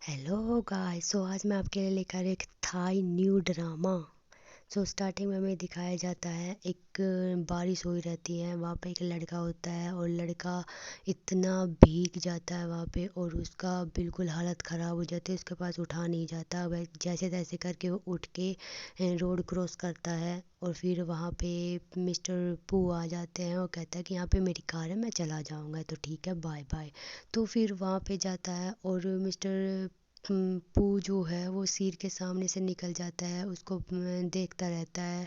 Hello guys. आज मैं आपके लिए लेकर एक थाई न्यू ड्रामा। स्टार्टिंग में हमें दिखाया जाता है एक बारिश हुई रहती है, वहाँ पे एक लड़का होता है और लड़का इतना भीग जाता है वहाँ पे, और उसका बिल्कुल हालत ख़राब हो जाती है। उसके पास उठा नहीं जाता, वह जैसे तैसे करके वो उठ के रोड क्रॉस करता है। और फिर वहाँ पे मिस्टर पू आ जाते हैं और कहता है कि यहाँ पे मेरी कार है, मैं चला जाऊँगा, तो ठीक है, बाय बाय। तो फिर वहाँ पे जाता है और मिस्टर पू जो है वो सिर के सामने से निकल जाता है, उसको देखता रहता है।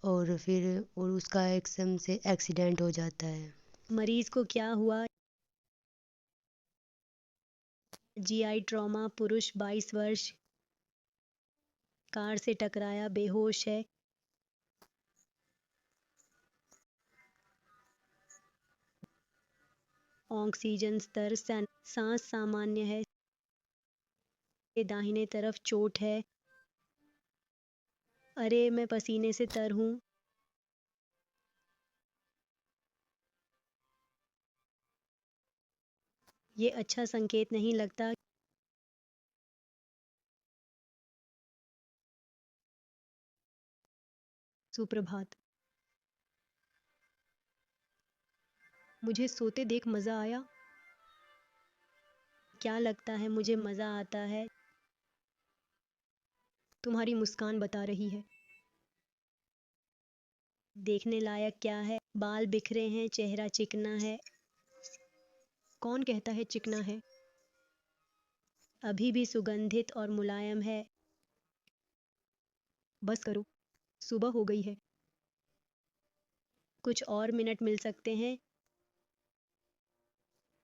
और फिर और उसका एकदम से एक्सीडेंट हो जाता है। मरीज को क्या हुआ? GI trauma. पुरुष 22 वर्ष, कार से टकराया, बेहोश है। ऑक्सीजन स्तर सांस सामान्य है। दाहिने तरफ चोट है। अरे मैं पसीने से तर हूँ। ये अच्छा संकेत नहीं लगता। सुप्रभात। मुझे सोते देख मजा आया। क्या लगता है मुझे मजा आता है? तुम्हारी मुस्कान बता रही है। देखने लायक क्या है? बाल बिखरे हैं, चेहरा चिकना है। कौन कहता है चिकना है? अभी भी सुगंधित और मुलायम है। बस करो, सुबह हो गई है। कुछ और मिनट मिल सकते हैं?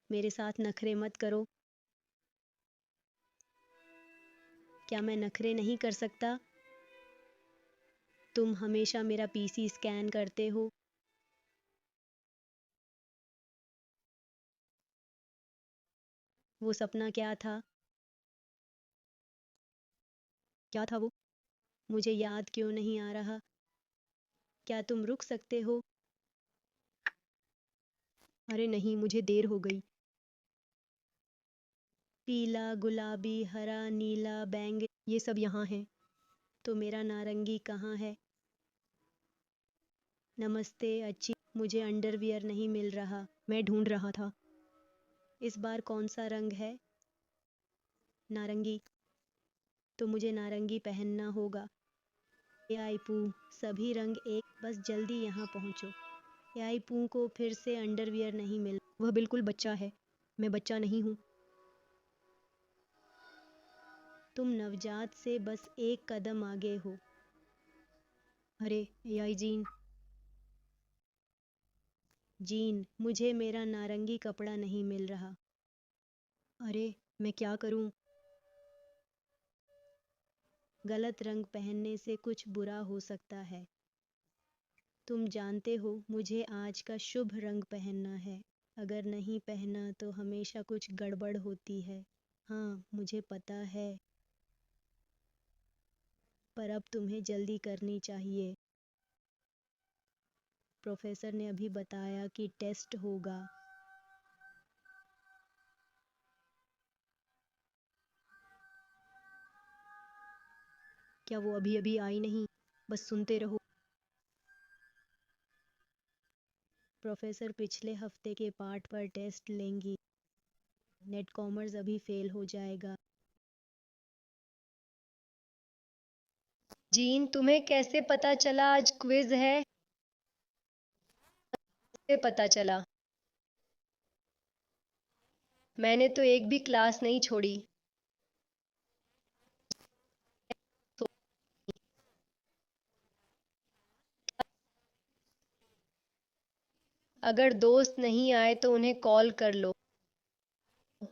मेरे साथ नखरे मत करो। क्या मैं नखरे नहीं कर सकता? तुम हमेशा मेरा पीसी स्कैन करते हो। वो सपना क्या था? क्या था वो? मुझे याद क्यों नहीं आ रहा? क्या तुम रुक सकते हो? अरे नहीं, मुझे देर हो गई। पीला, गुलाबी, हरा, नीला, बैंगनी, ये सब यहाँ है। तो मेरा नारंगी कहाँ है? नमस्ते अच्छी। मुझे अंडरवियर नहीं मिल रहा। मैं ढूंढ रहा था। इस बार कौन सा रंग है? नारंगी। तो मुझे नारंगी पहनना होगा। याईपू, सभी रंग एक, बस जल्दी यहाँ पहुँचो। याईपू को फिर से अंडरवियर नहीं मिल। वह बिल्कुल बच्चा है। मैं बच्चा नहीं हूँ। तुम नवजात से बस एक कदम आगे हो। अरे याई जीन। जीन, मुझे मेरा नारंगी कपड़ा नहीं मिल रहा। अरे मैं क्या करूँ? गलत रंग पहनने से कुछ बुरा हो सकता है। तुम जानते हो मुझे आज का शुभ रंग पहनना है। अगर नहीं पहना तो हमेशा कुछ गड़बड़ होती है। हाँ मुझे पता है, पर अब तुम्हें जल्दी करनी चाहिए। प्रोफेसर ने अभी बताया कि टेस्ट होगा। क्या वो अभी अभी आई नहीं? बस सुनते रहो। प्रोफेसर पिछले हफ्ते के पाठ पर टेस्ट लेंगी। नेट कॉमर्स अभी फेल हो जाएगा। जीन, तुम्हें कैसे पता चला आज क्विज है? कैसे पता चला? मैंने तो एक भी क्लास नहीं छोड़ी। तो अगर दोस्त नहीं आए तो उन्हें कॉल कर लो।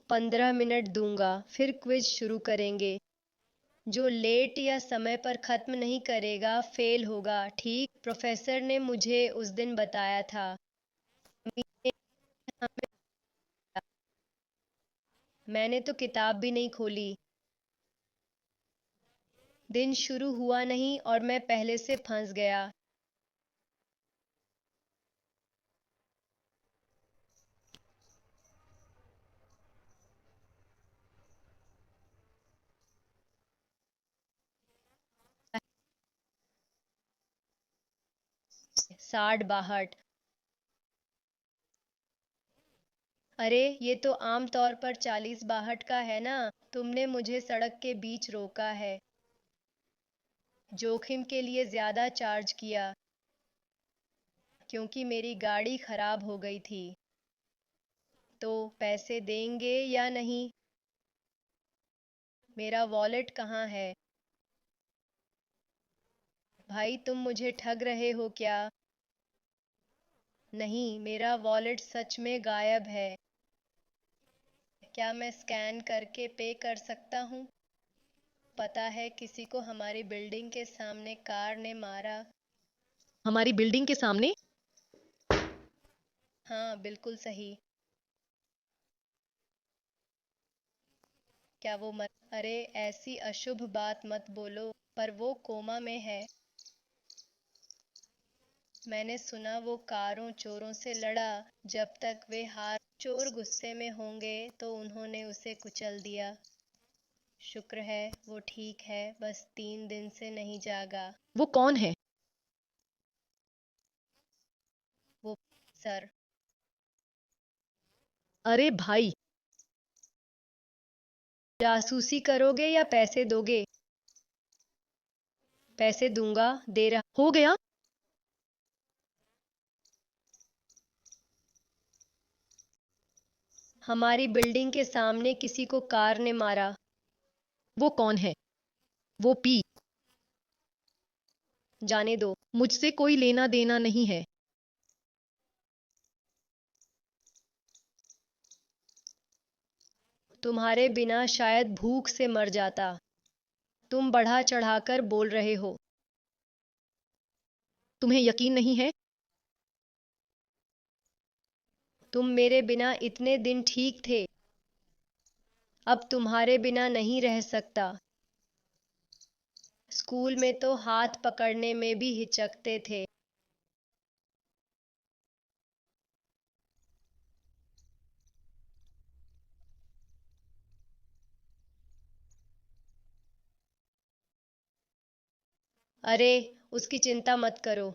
15 मिनट दूंगा, फिर क्विज शुरू करेंगे। जो लेट या समय पर खत्म नहीं करेगा फेल होगा, ठीक? प्रोफेसर ने मुझे उस दिन बताया था। मैंने तो किताब भी नहीं खोली। दिन शुरू हुआ नहीं और मैं पहले से फंस गया। 60-62। अरे ये तो आम तौर पर 40-62 का है ना। तुमने मुझे सड़क के बीच रोका है, जोखिम के लिए ज्यादा चार्ज किया क्योंकि मेरी गाड़ी खराब हो गई थी। तो पैसे देंगे या नहीं? मेरा वॉलेट कहाँ है? भाई तुम मुझे ठग रहे हो क्या? नहीं, मेरा वॉलेट सच में गायब है। क्या मैं स्कैन करके पे कर सकता हूँ? पता है किसी को हमारी बिल्डिंग के सामने कार ने मारा। हमारी बिल्डिंग के सामने? हाँ बिल्कुल सही। क्या वो मर? अरे ऐसी अशुभ बात मत बोलो, पर वो कोमा में है। मैंने सुना वो कारों चोरों से लड़ा। जब तक वे हार चोर गुस्से में होंगे तो उन्होंने उसे कुचल दिया। शुक्र है वो ठीक है, बस 3 दिन से नहीं जागा। वो कौन है? वो सर। अरे भाई, जासूसी करोगे या पैसे दोगे? पैसे दूंगा, दे रहा। हो गया। हमारी बिल्डिंग के सामने किसी को कार ने मारा। वो कौन है? वो पी। जाने दो। मुझसे कोई लेना देना नहीं है। तुम्हारे बिना शायद भूख से मर जाता। तुम बढ़ा चढ़ाकर बोल रहे हो। तुम्हें यकीन नहीं है? तुम मेरे बिना इतने दिन ठीक थे, अब तुम्हारे बिना नहीं रह सकता। स्कूल में तो हाथ पकड़ने में भी हिचकते थे। अरे उसकी चिंता मत करो,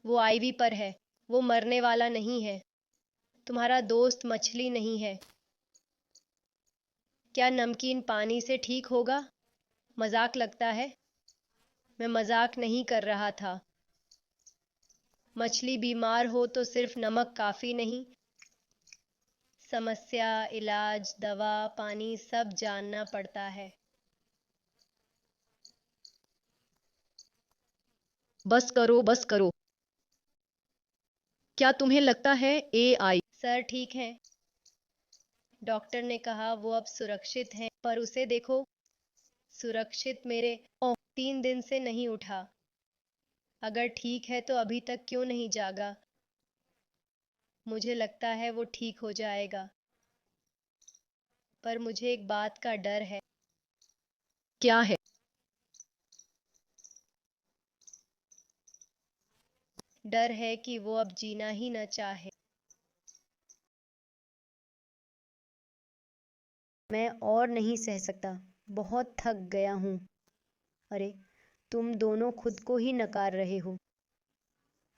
वो आईवी पर है। वो मरने वाला नहीं है। तुम्हारा दोस्त मछली नहीं है। क्या नमकीन पानी से ठीक होगा? मजाक लगता है। मैं मजाक नहीं कर रहा था। मछली बीमार हो तो सिर्फ नमक काफी नहीं। समस्या, इलाज, दवा, पानी सब जानना पड़ता है। बस करो, बस करो। क्या तुम्हें लगता है एआई? सर ठीक है, डॉक्टर ने कहा वो अब सुरक्षित हैं, पर उसे देखो। सुरक्षित मेरे 3 दिन से नहीं उठा। अगर ठीक है तो अभी तक क्यों नहीं जागा? मुझे लगता है वो ठीक हो जाएगा, पर मुझे एक बात का डर है। क्या है? डर है कि वो अब जीना ही न चाहे। मैं और नहीं सह सकता, बहुत थक गया हूँ। अरे तुम दोनों खुद को ही नकार रहे हो।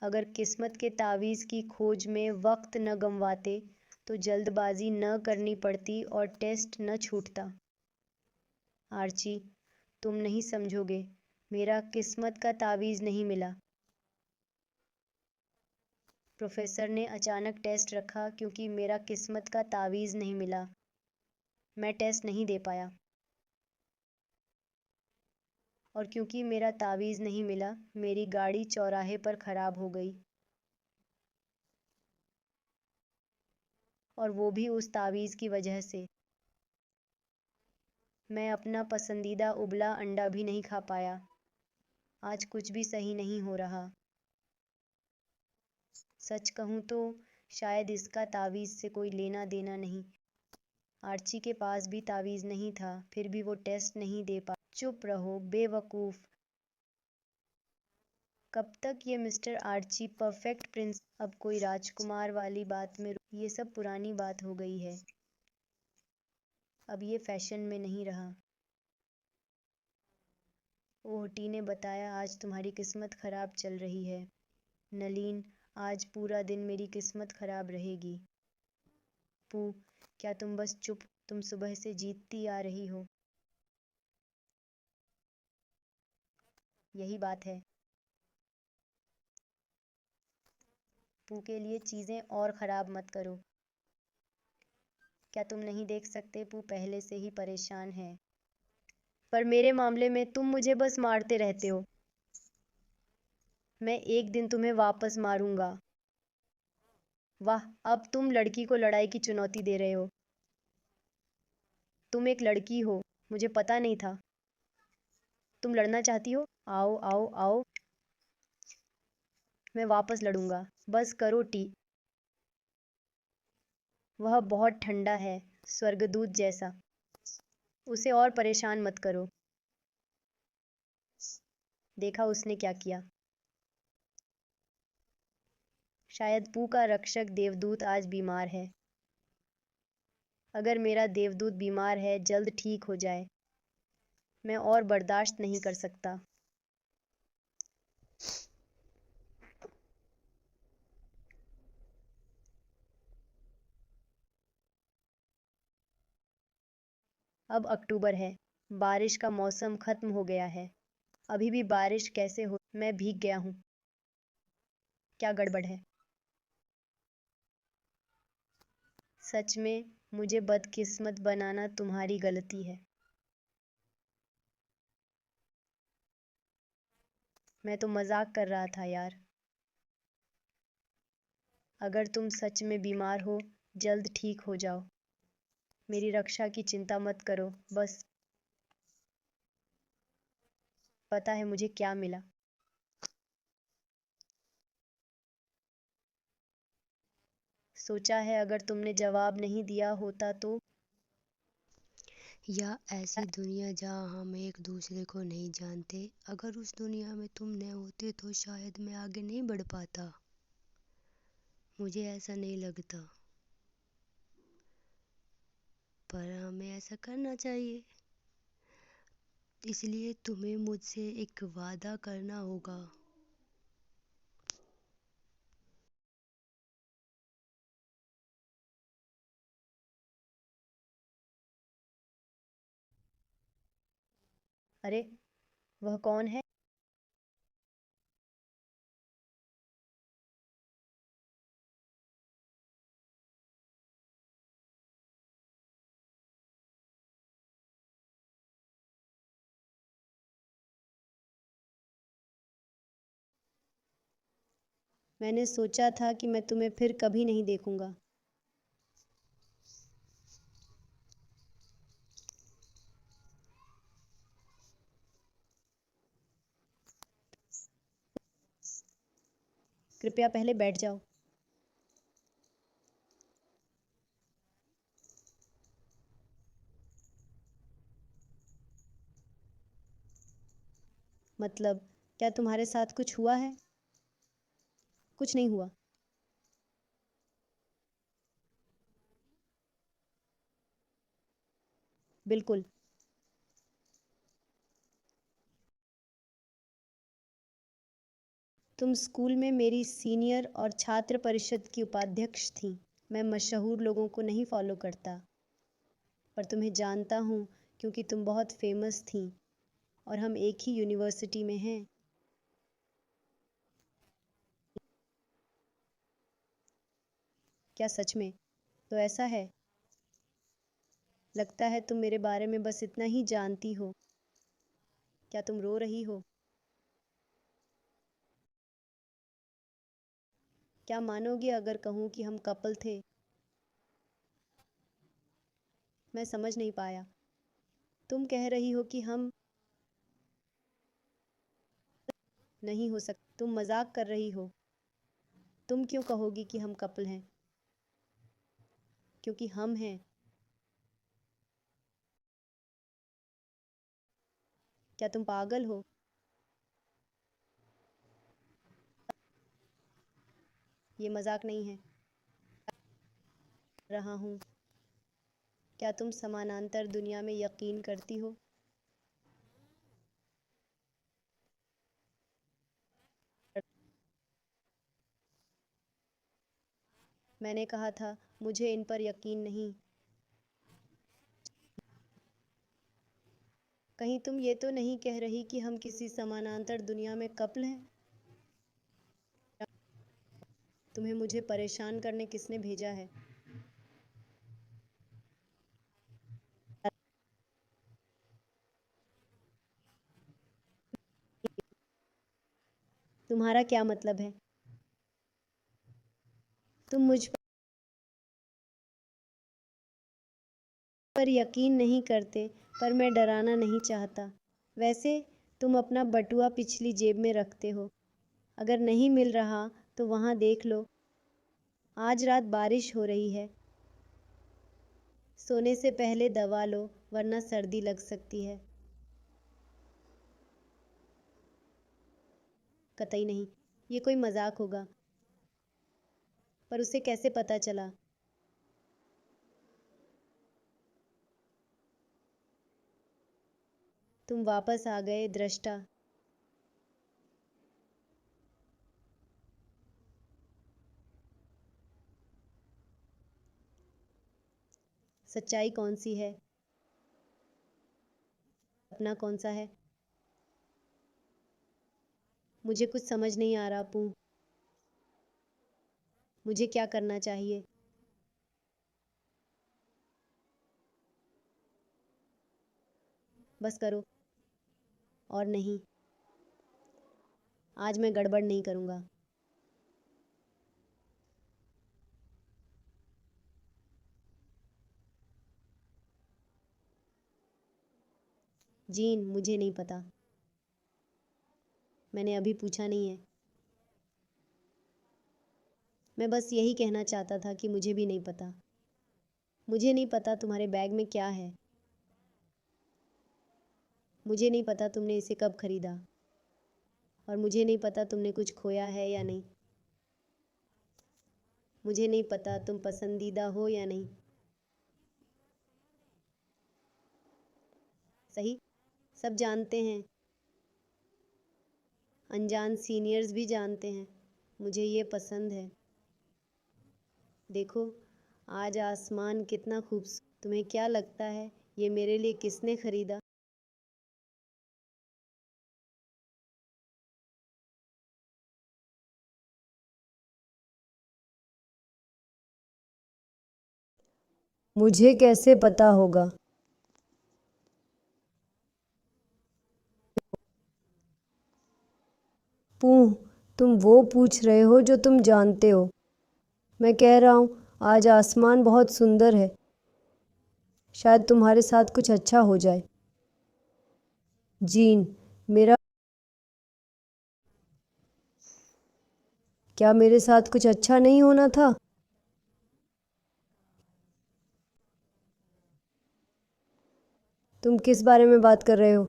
अगर किस्मत के तावीज़ की खोज में वक्त न गंवाते तो जल्दबाजी न करनी पड़ती और टेस्ट न छूटता। आर्ची, तुम नहीं समझोगे, मेरा किस्मत का तावीज़ नहीं मिला। प्रोफेसर ने अचानक टेस्ट रखा क्योंकि मेरा किस्मत का तावीज़ नहीं मिला। मैं टेस्ट नहीं दे पाया। और क्योंकि मेरा तावीज़ नहीं मिला, मेरी गाड़ी चौराहे पर खराब हो गई। और वो भी उस तावीज़ की वजह से। मैं अपना पसंदीदा उबला अंडा भी नहीं खा पाया। आज कुछ भी सही नहीं हो रहा। सच कहूँ तो शायद इसका तावीज़ से कोई लेना देना नहीं। आर्ची के पास भी तावीज़ नहीं था, फिर भी वो टेस्ट नहीं दे पा। चुप रहो बेवकूफ़। कब तक ये मिस्टर आर्ची परफेक्ट प्रिंस? अब कोई राजकुमार वाली बात में ये सब पुरानी बात हो गई है। अब ये फैशन में नहीं रहा। ओह, टी ने बताया आज तुम्हारी किस्मत खराब चल रही है। नलीन, आज पूरा दिन मेरी किस्मत खराब रहेगी। पू, क्या तुम बस चुप, तुम सुबह से जीतती आ रही हो। यही बात है। पू के लिए चीजें और खराब मत करो। क्या तुम नहीं देख सकते पू पहले से ही परेशान है। पर मेरे मामले में तुम मुझे बस मारते रहते हो। मैं एक दिन तुम्हें वापस मारूंगा। वाह, अब तुम लड़की को लड़ाई की चुनौती दे रहे हो। तुम एक लड़की हो, मुझे पता नहीं था। तुम लड़ना चाहती हो? आओ आओ आओ। मैं वापस लड़ूंगा। बस करो टी। वह बहुत ठंडा है, स्वर्गदूत जैसा। उसे और परेशान मत करो। देखा उसने क्या किया। शायद पू का रक्षक देवदूत आज बीमार है। अगर मेरा देवदूत बीमार है, जल्द ठीक हो जाए। मैं और बर्दाश्त नहीं कर सकता। अब अक्टूबर है। बारिश का मौसम खत्म हो गया है। अभी भी बारिश कैसे हो? मैं भीग गया हूँ। क्या गड़बड़ है? सच में, मुझे बदकिस्मत बनाना तुम्हारी गलती है। मैं तो मजाक कर रहा था यार। अगर तुम सच में बीमार हो, जल्द ठीक हो जाओ। मेरी रक्षा की चिंता मत करो। बस पता है मुझे क्या मिला? सोचा है अगर तुमने जवाब नहीं दिया होता तो। या ऐसी दुनिया जहाँ हम एक दूसरे को नहीं जानते, अगर उस दुनिया में तुम न होते तो शायद मैं आगे नहीं बढ़ पाता। मुझे ऐसा नहीं लगता, पर हमें ऐसा करना चाहिए। इसलिए तुम्हें मुझसे एक वादा करना होगा। अरे, वह कौन है? मैंने सोचा था कि मैं तुम्हें फिर कभी नहीं देखूंगा। कृपया पहले बैठ जाओ। मतलब, क्या तुम्हारे साथ कुछ हुआ है? कुछ नहीं हुआ। बिल्कुल। तुम स्कूल में मेरी सीनियर और छात्र परिषद की उपाध्यक्ष थी। मैं मशहूर लोगों को नहीं फॉलो करता, पर तुम्हें जानता हूँ क्योंकि तुम बहुत फेमस थी और हम एक ही यूनिवर्सिटी में हैं। क्या सच में? तो ऐसा है। लगता है तुम मेरे बारे में बस इतना ही जानती हो। क्या तुम रो रही हो? क्या मानोगी अगर कहूँ कि हम कपल थे? मैं समझ नहीं पाया। तुम कह रही हो कि हम नहीं हो सकते? तुम मजाक कर रही हो। तुम क्यों कहोगी कि हम कपल हैं? क्योंकि हम हैं। क्या तुम पागल हो? ये मजाक नहीं है। रहा हूँ। क्या तुम समानांतर दुनिया में यकीन करती हो? मैंने कहा था मुझे इन पर यकीन नहीं। कहीं तुम ये तो नहीं कह रही कि हम किसी समानांतर दुनिया में कपल हैं? तुम्हें मुझे परेशान करने किसने भेजा है? तुम्हारा क्या मतलब है? तुम मुझ पर यकीन नहीं करते, पर मैं डराना नहीं चाहता। वैसे तुम अपना बटुआ पिछली जेब में रखते हो। अगर नहीं मिल रहा तो वहाँ देख लो। आज रात बारिश हो रही है। सोने से पहले दवा लो, वरना सर्दी लग सकती है। कतई नहीं, ये कोई मजाक होगा। पर उसे कैसे पता चला? तुम वापस आ गए, दृष्टा। सच्चाई कौन सी है? अपना कौन सा है? मुझे कुछ समझ नहीं आ रहा, पू। मुझे क्या करना चाहिए? बस करो। और नहीं, आज मैं गड़बड़ नहीं करूँगा। जीन, मुझे नहीं पता। मैंने अभी पूछा नहीं है। मैं बस यही कहना चाहता था कि मुझे भी नहीं पता। मुझे नहीं पता तुम्हारे बैग में क्या है। मुझे नहीं पता तुमने इसे कब खरीदा। और मुझे नहीं पता तुमने कुछ खोया है या नहीं। मुझे नहीं पता तुम पसंदीदा हो या नहीं। सही, सब जानते हैं। अनजान सीनियर्स भी जानते हैं। मुझे ये पसंद है। देखो, आज आसमान कितना खूबसूरत। तुम्हें क्या लगता है ये मेरे लिए किसने खरीदा? मुझे कैसे पता होगा? पूह, तुम वो पूछ रहे हो जो तुम जानते हो। मैं कह रहा हूँ आज आसमान बहुत सुंदर है। शायद तुम्हारे साथ कुछ अच्छा हो जाए। जीन, मेरा क्या मेरे साथ कुछ अच्छा नहीं होना था? तुम किस बारे में बात कर रहे हो?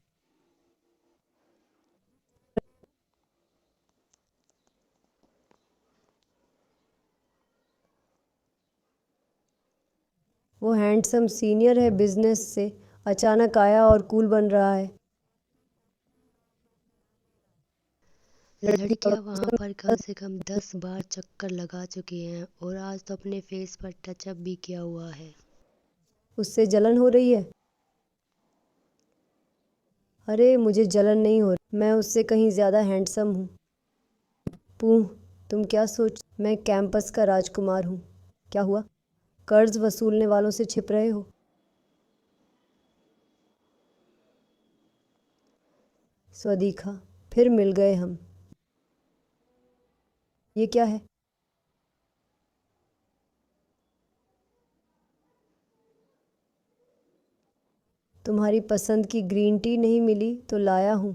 वो हैंडसम सीनियर है बिजनेस से, अचानक आया और कूल बन रहा है। लड़की लड़कियां वहां पड़ोसन पर कम से कम 10 बार चक्कर लगा चुकी हैं और आज तो अपने फेस पर टचअप भी किया हुआ है। उससे जलन हो रही है? अरे मुझे जलन नहीं हो रही, मैं उससे कहीं ज़्यादा हैंडसम हूँ। पूह, तुम क्या सोच, मैं कैंपस का राजकुमार हूँ। क्या हुआ? कर्ज वसूलने वालों से छिप रहे हो? स्वदीखा, फिर मिल गए हम। ये क्या है? तुम्हारी पसंद की ग्रीन टी नहीं मिली तो लाया हूँ।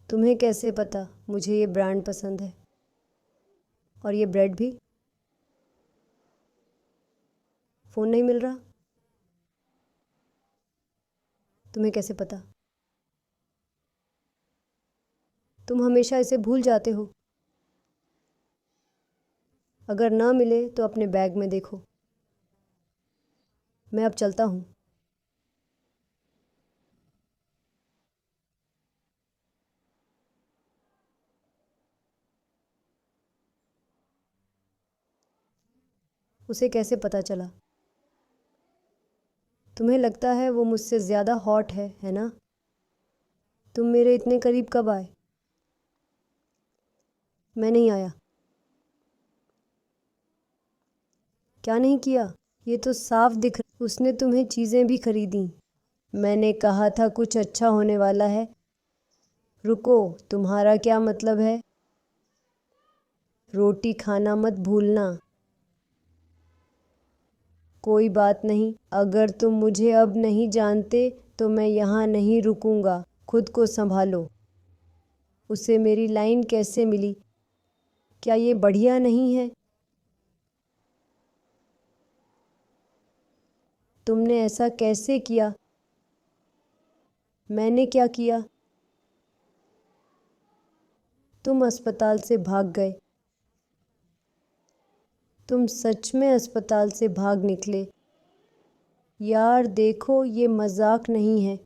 तुम्हें कैसे पता मुझे ये ब्रांड पसंद है? और ये ब्रेड भी? फ़ोन नहीं मिल रहा? तुम्हें कैसे पता? तुम हमेशा इसे भूल जाते हो। अगर ना मिले तो अपने बैग में देखो। मैं अब चलता हूँ। उसे कैसे पता चला? तुम्हें लगता है वो मुझसे ज़्यादा हॉट है ना? तुम मेरे इतने करीब कब आए? मैं नहीं आया। क्या नहीं किया? ये तो साफ दिख रहा। उसने तुम्हें चीज़ें भी खरीदी। मैंने कहा था कुछ अच्छा होने वाला है। रुको, तुम्हारा क्या मतलब है? रोटी खाना मत भूलना। कोई बात नहीं, अगर तुम मुझे अब नहीं जानते तो मैं यहाँ नहीं रुकूंगा। खुद को संभालो। उसे मेरी लाइन कैसे मिली? क्या ये बढ़िया नहीं है? तुमने ऐसा कैसे किया? मैंने क्या किया? तुम अस्पताल से भाग गए। तुम सच में अस्पताल से भाग निकले। यार देखो, ये मजाक नहीं है।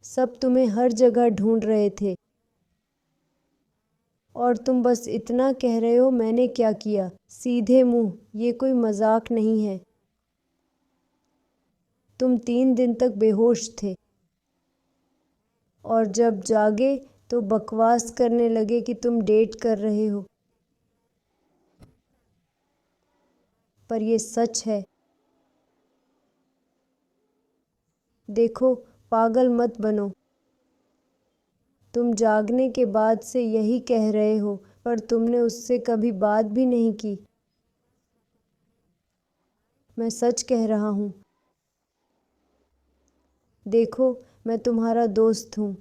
सब तुम्हें हर जगह ढूंढ रहे थे और तुम बस इतना कह रहे हो मैंने क्या किया। सीधे मुंह, ये कोई मजाक नहीं है। तुम 3 दिन तक बेहोश थे और जब जागे तो बकवास करने लगे कि तुम डेट कर रहे हो। पर ये सच है। देखो, पागल मत बनो। तुम जागने के बाद से यही कह रहे हो, पर तुमने उससे कभी बात भी नहीं की। मैं सच कह रहा हूँ। देखो, मैं तुम्हारा दोस्त हूँ।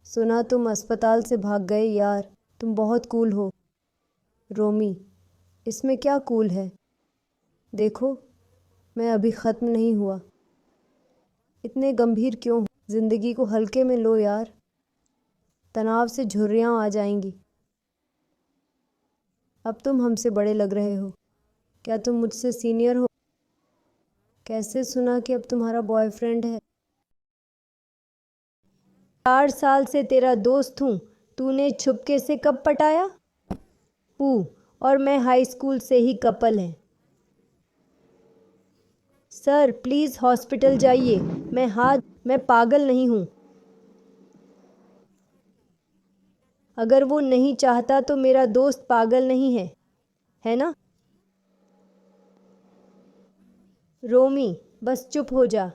सुना तुम अस्पताल से भाग गए। यार तुम बहुत कूल हो। रोमी, इसमें क्या कूल है? देखो, मैं अभी ख़त्म नहीं हुआ। इतने गंभीर क्यों हो? ज़िंदगी को हल्के में लो यार। तनाव से झुर्रियाँ आ जाएंगी। अब तुम हमसे बड़े लग रहे हो। क्या तुम मुझसे सीनियर हो? कैसे सुना कि अब तुम्हारा बॉयफ्रेंड है? 4 साल से तेरा दोस्त हूँ। तूने छुपके से कब पटाया? और मैं हाई स्कूल से ही कपल हैं। सर प्लीज़ हॉस्पिटल जाइए। मैं पागल नहीं हूँ। अगर वो नहीं चाहता तो मेरा दोस्त पागल नहीं है ना? रोमी, बस चुप हो जा।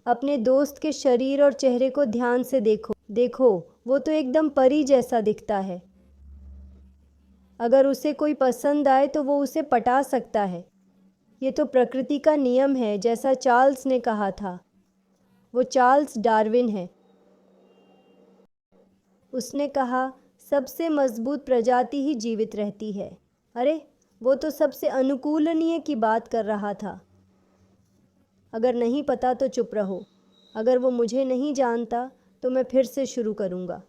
अपने दोस्त के शरीर और चेहरे को ध्यान से देखो, वो तो एकदम परी जैसा दिखता है। अगर उसे कोई पसंद आए तो वो उसे पटा सकता है। ये तो प्रकृति का नियम है, जैसा चार्ल्स ने कहा था। वो चार्ल्स डार्विन है। उसने कहा सबसे मजबूत प्रजाति ही जीवित रहती है। अरे, वो तो सबसे अनुकूलनीय की बात कर रहा था। अगर नहीं पता तो चुप रहो। अगर वो मुझे नहीं जानता तो मैं फिर से शुरू करूँगा।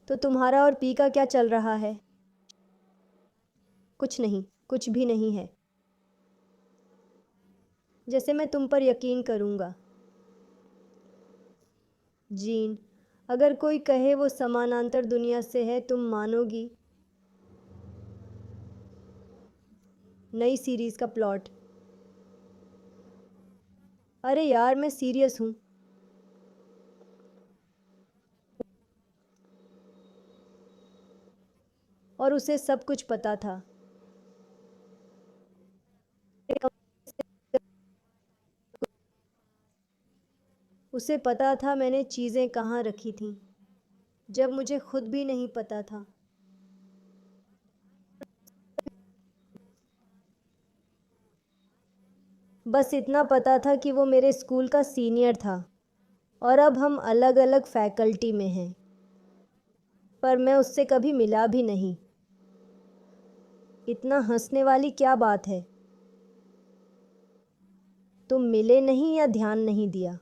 तो तुम्हारा और पी का क्या चल रहा है? कुछ नहीं, कुछ भी नहीं है। जैसे मैं तुम पर यकीन करूँगा। जीन, अगर कोई कहे वो समानांतर दुनिया से है, तुम मानोगी? नई सीरीज़ का प्लॉट। अरे यार, मैं सीरियस हूँ। और उसे सब कुछ पता था। उसे पता था मैंने चीज़ें कहाँ रखी थीं, जब मुझे खुद भी नहीं पता था। बस इतना पता था कि वो मेरे स्कूल का सीनियर था और अब हम अलग अलग फैकल्टी में हैं। पर मैं उससे कभी मिला भी नहीं। इतना हंसने वाली क्या बात है? तुम मिले नहीं या ध्यान नहीं दिया?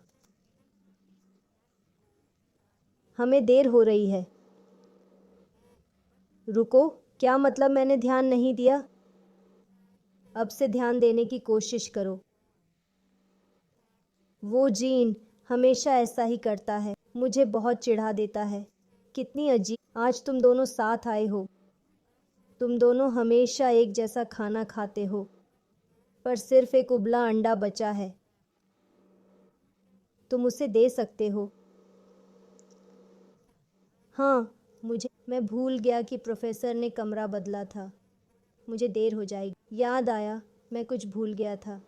हमें देर हो रही है। रुको, क्या मतलब मैंने ध्यान नहीं दिया? अब से ध्यान देने की कोशिश करो। वो जीन हमेशा ऐसा ही करता है, मुझे बहुत चिढ़ा देता है। कितनी अजीब, आज तुम दोनों साथ आए हो। तुम दोनों हमेशा एक जैसा खाना खाते हो, पर सिर्फ एक उबला अंडा बचा है। तुम उसे दे सकते हो। हाँ, मैं भूल गया कि प्रोफेसर ने कमरा बदला था। मुझे देर हो जाएगी। याद आया, मैं कुछ भूल गया था।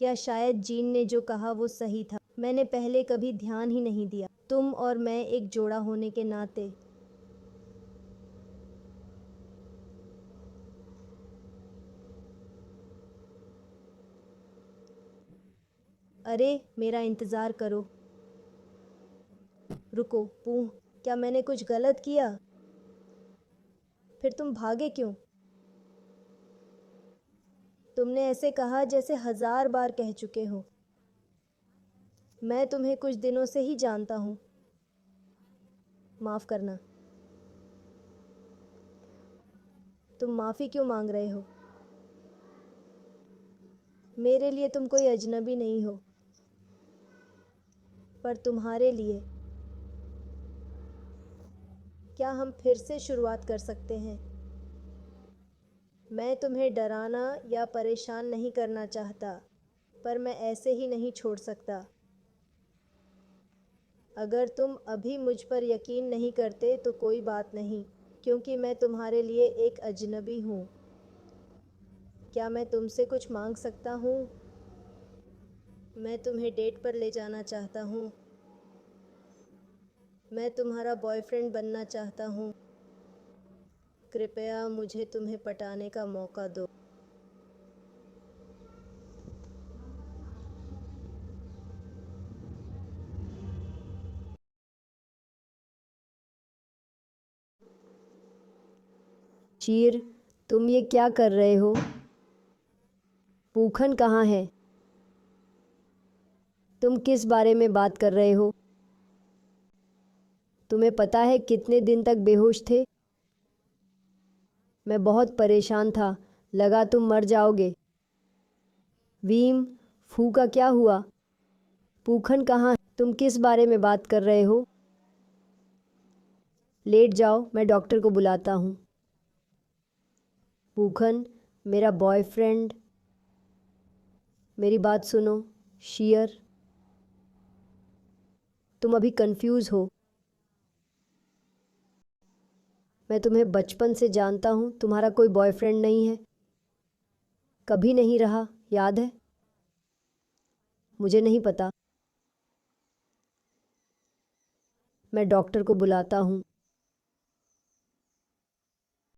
या शायद जीन ने जो कहा वो सही था। मैंने पहले कभी ध्यान ही नहीं दिया। तुम और मैं एक जोड़ा होने के नाते। अरे मेरा इंतज़ार करो। रुको, पूह, क्या मैंने कुछ गलत किया? फिर तुम भागे क्यों? तुमने ऐसे कहा जैसे 1000 बार कह चुके हो। मैं तुम्हें कुछ दिनों से ही जानता हूँ। माफ़ करना। तुम माफ़ी क्यों मांग रहे हो? मेरे लिए तुम कोई अजनबी नहीं हो, पर तुम्हारे लिए। क्या हम फिर से शुरुआत कर सकते हैं? मैं तुम्हें डराना या परेशान नहीं करना चाहता, पर मैं ऐसे ही नहीं छोड़ सकता। अगर तुम अभी मुझ पर यकीन नहीं करते तो कोई बात नहीं, क्योंकि मैं तुम्हारे लिए एक अजनबी हूँ। क्या मैं तुमसे कुछ मांग सकता हूँ? मैं तुम्हें डेट पर ले जाना चाहता हूँ। मैं तुम्हारा बॉयफ्रेंड बनना चाहता हूँ। कृपया मुझे तुम्हें पटाने का मौका दो। चीर, तुम ये क्या कर रहे हो? पूखन कहाँ है? तुम किस बारे में बात कर रहे हो? तुम्हें पता है कितने दिन तक बेहोश थे? मैं बहुत परेशान था, लगा तुम मर जाओगे। वीम, फू का क्या हुआ? पूखन कहाँ है? तुम किस बारे में बात कर रहे हो? लेट जाओ, मैं डॉक्टर को बुलाता हूँ। पूखन, मेरा बॉयफ्रेंड। मेरी बात सुनो, शियर। तुम अभी कंफ्यूज हो। मैं तुम्हें बचपन से जानता हूँ, तुम्हारा कोई बॉयफ्रेंड नहीं है। कभी नहीं रहा, याद है? मुझे नहीं पता। मैं डॉक्टर को बुलाता हूँ।